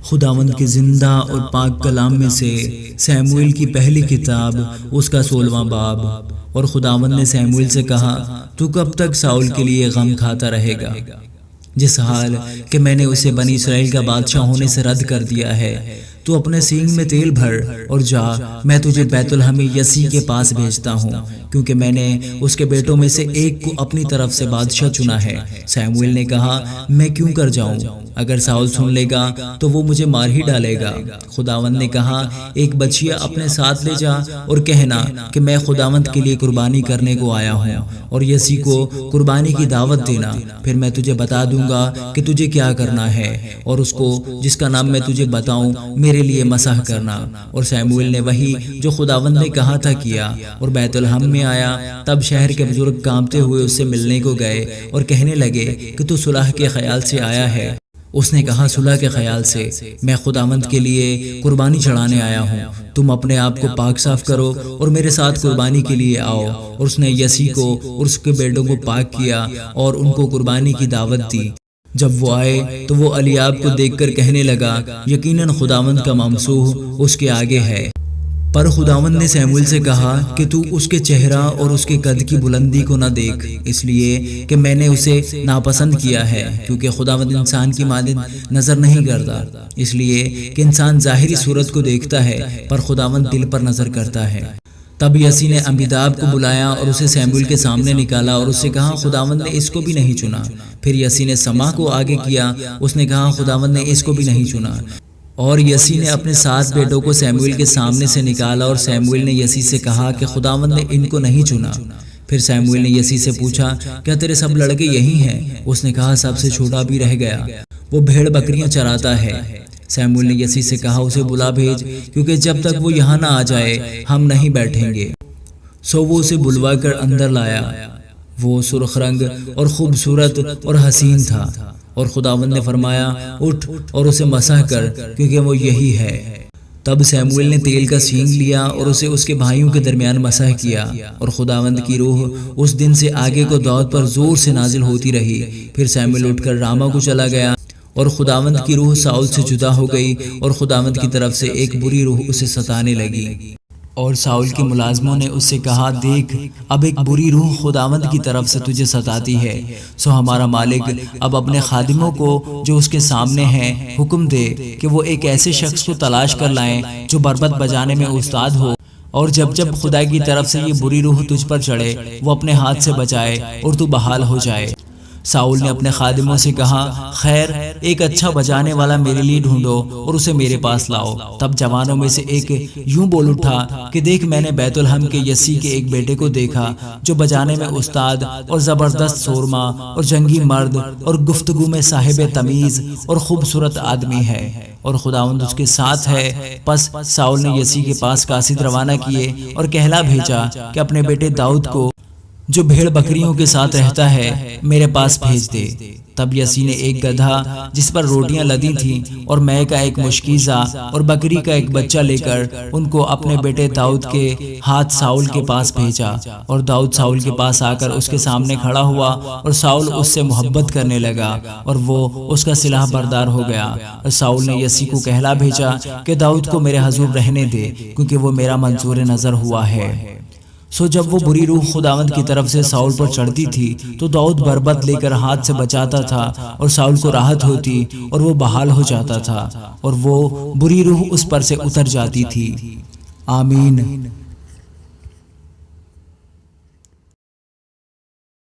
خداوند کے زندہ اور پاک کلام میں سے سیموئیل کی پہلی کتاب اس کا 16واں باب۔ اور خداوند نے سیموئیل سے کہا، تو کب تک ساؤل کے لیے غم کھاتا رہے گا، جس حال کہ میں نے اسے بنی اسرائیل کا بادشاہ ہونے سے رد کر دیا ہے؟ تو اپنے سینگ میں تیل بھر اور جا، میں تجھے بیت الحم یسی کے پاس بھیجتا ہوں، کیونکہ میں نے اس کے بیٹوں میں سے ایک کو اپنی طرف سے بادشاہ چنا ہے۔ سیموئیل نے کہا، میں کیوں کر جاؤں؟ اگر ساؤل سن لے گا تو وہ مجھے مار ہی ڈالے گا۔ خداوند نے کہا، ایک بچیا اپنے ساتھ لے جا اور کہنا کہ میں خداوند کے لیے قربانی کرنے کو آیا ہوں، اور یسی کو قربانی کی دعوت دینا، پھر میں تجھے بتا دوں گا کہ تجھے کیا کرنا ہے، اور اس کو جس کا نام میں تجھے بتاؤں میرے لیے مسح کرنا۔ اور سیموئیل نے وہی جو خداوند نے کہا تھا کیا، اور بیت الحم میں آیا۔ تب شہر کے بزرگ کانپتے ہوئے اس سے ملنے کو گئے اور کہنے لگے کہ تو صلح کے خیال سے آیا ہے۔ اس نے کہا، صلح کے خیال سے؟ میں خداوند کے لیے قربانی چڑھانے آیا ہوں۔ تم اپنے آپ کو پاک صاف کرو اور میرے ساتھ قربانی کے لیے آؤ۔ اور اس نے یسی کو اور اس کے بیٹوں کو پاک کیا اور ان کو قربانی کی دعوت دی۔ جب وہ آئے تو وہ الیاب کو دیکھ کر کہنے لگا، یقیناً خداوند کا ممسوح اس کے آگے ہے۔ پر خداوند نے سیموئیل سے کہا کہ تو اس کے چہرہ اور اس کے قد کی بلندی کو نہ دیکھ، اس لیے کہ میں نے اسے ناپسند کیا ہے، کیونکہ خداوند انسان کی مانند نظر نہیں کرتا، اس لیے کہ انسان ظاہری صورت کو دیکھتا ہے، پر خداوند دل پر نظر کرتا ہے۔ تب یسی نے امیداب کو بلایا اور اسے سیموئیل کے سامنے نکالا اور اس سے کہا، خداوند نے اس کو بھی نہیں چنا۔ پھر یسی نے سما کو آگے کیا، اس نے کہا، خداوند نے اس کو بھی نہیں چنا۔ اور یسی نے اپنے 7 بیٹوں کو سیموئیل کے سامنے سے نکالا، اور سیموئیل نے یسی سے کہا کہ خداوند نے ان کو نہیں چنا۔ پھر سیموئیل نے یسی سے پوچھا، کیا تیرے سب لڑکے یہی ہیں؟ اس نے کہا، سب سے چھوٹا بھی رہ گیا، وہ بھیڑ بکریاں چراتا ہے۔ سیموئیل نے یسی سے کہا، اسے بلا بھیج، کیونکہ جب تک وہ یہاں نہ آ جائے ہم نہیں بیٹھیں گے۔ سو وہ اسے بلوا کر اندر لایا۔ وہ سرخ رنگ اور خوبصورت اور حسین تھا، اور خداوند نے فرمایا، اٹھ اور اسے مسح کر، کیونکہ وہ یہی ہے۔ تب سیموئیل نے تیل کا سینگ لیا اور اسے اس کے بھائیوں کے درمیان مسح کیا، اور خداوند کی روح اس دن سے آگے کو داؤد پر زور سے نازل ہوتی رہی۔ پھر سیموئیل اٹھ کر راما کو چلا گیا، اور خداوند کی روح ساؤل سے جدا ہو گئی، اور خداوند کی طرف سے ایک بری روح اسے ستانے لگی۔ اور ساؤل کے ملازموں نے اس سے کہا، دیکھ، اب ایک بری روح خداوند کی طرف سے تجھے ستاتی ہے، سو ہمارا مالک اب اپنے خادموں کو جو اس کے سامنے ہیں حکم دے کہ وہ ایک ایسے شخص کو تلاش کر لائیں جو بربط بجانے میں استاد ہو، اور جب جب خدا کی طرف سے یہ بری روح تجھ پر چڑھے وہ اپنے ہاتھ سے بچائے اور تو بحال ہو جائے۔ ساؤل نے اپنے خادموں سے کہا، خیر، ایک اچھا بجانے والا میرے لیے ڈھونڈو اور اسے میرے پاس لاؤ۔ تب جوانوں میں سے ایک یوں بول اٹھا کہ دیکھ، میں نے بیت الحم کے یسی کے ایک بیٹے کو دیکھا جو بجانے میں استاد اور زبردست سورما اور جنگی مرد اور گفتگو میں صاحب تمیز اور خوبصورت آدمی ہے، اور خداوند اس کے ساتھ ہے۔ پس ساؤل نے یسی کے پاس قاصد روانہ کیے اور کہلا بھیجا کہ اپنے بیٹے داؤد کو جو بھیڑ بکریوں کے ساتھ رہتا ہے میرے پاس بھیج دے۔ تب یسی نے ایک گدھا جس پر روٹیاں لدی تھیں اور مے کا ایک مشکیزہ اور بکری کا ایک بچہ لے کر ان کو اپنے بیٹے داؤد کے ہاتھ ساؤل کے پاس بھیجا، اور داؤد ساؤل کے پاس آ کر اس کے سامنے کھڑا ہوا، اور ساؤل اس سے محبت کرنے لگا اور وہ اس کا سلاح بردار ہو گیا۔ اور ساؤل نے یسی کو کہلا بھیجا کہ داؤد کو میرے حضور رہنے دے، کیونکہ وہ میرا منظور نظر ہوا ہے۔ سو جب وہ بری روح خداوند کی طرف سے ساؤل پر چڑھتی تھی تو داؤد بربط لے کر ہاتھ سے بچاتا تھا، اور ساؤل کو راحت ہوتی اور وہ بحال ہو جاتا تھا، اور وہ بری روح اس پر سے اتر جاتی تھی۔ آمین۔